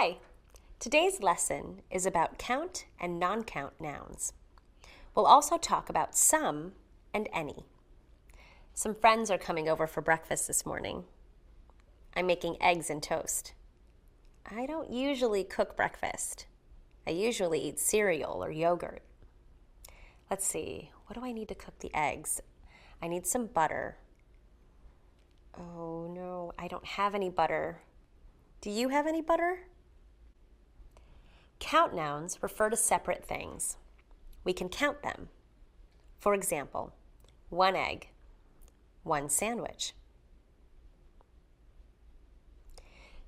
Hi! Today's lesson is about count and non-count nouns. We'll also talk about some and any. Some friends are coming over for breakfast this morning. I'm making eggs and toast. I don't usually cook breakfast. I usually eat cereal or yogurt. Let's see, what do I need to cook the eggs? I need some butter. Oh no, I don't have any butter. Do you have any butter? Count nouns refer to separate things. We can count them. For example, 1 egg, 1 sandwich.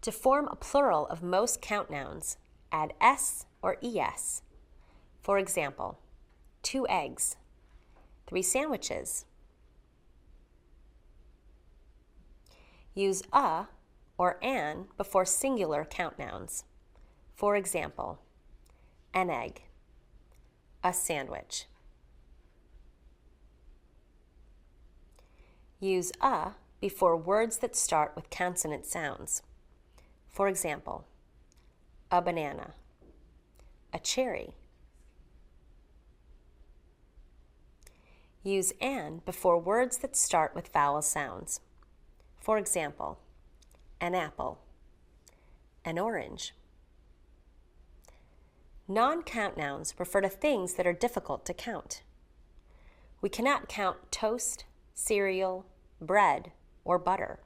To form a plural of most count nouns, add s or es. For example, 2 eggs, 3 sandwiches. Use a or an before singular count nouns. For example, an egg, a sandwich. Use a before words that start with consonant sounds. For example, a banana, a cherry. Use an before words that start with vowel sounds. For example, an apple, an orange. Non-count nouns refer to things that are difficult to count. We cannot count toast, cereal, bread, or butter.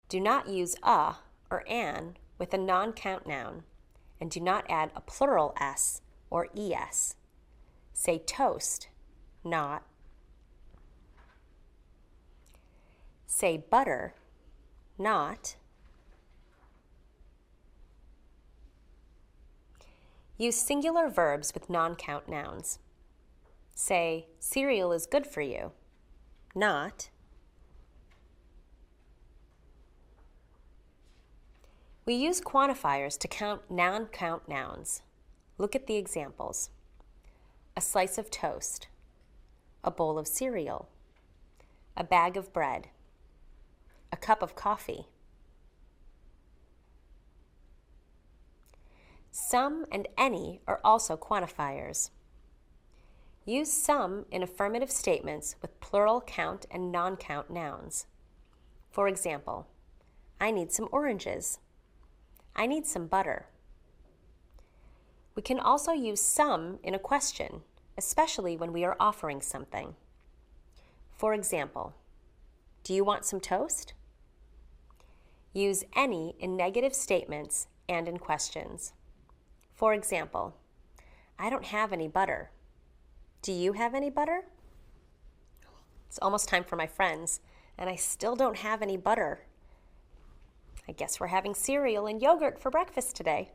Do not use a or an with a non-count noun, and do not add a plural s or es. Say toast, not. Say butter, not. Use singular verbs with non-count nouns. Say, cereal is good for you, not. We use quantifiers to count non-count nouns. Look at the examples. A slice of toast, a bowl of cereal, a bag of bread, a cup of coffee. Some and any are also quantifiers. Use some in affirmative statements with plural count and non-count nouns. For example, I need some oranges. I need some butter. We can also use some in a question, especially when we are offering something. For example, do you want some toast? Use any in negative statements and in questions. For example, I don't have any butter. Do you have any butter? It's almost time for my friends, and I still don't have any butter. I guess we're having cereal and yogurt for breakfast today.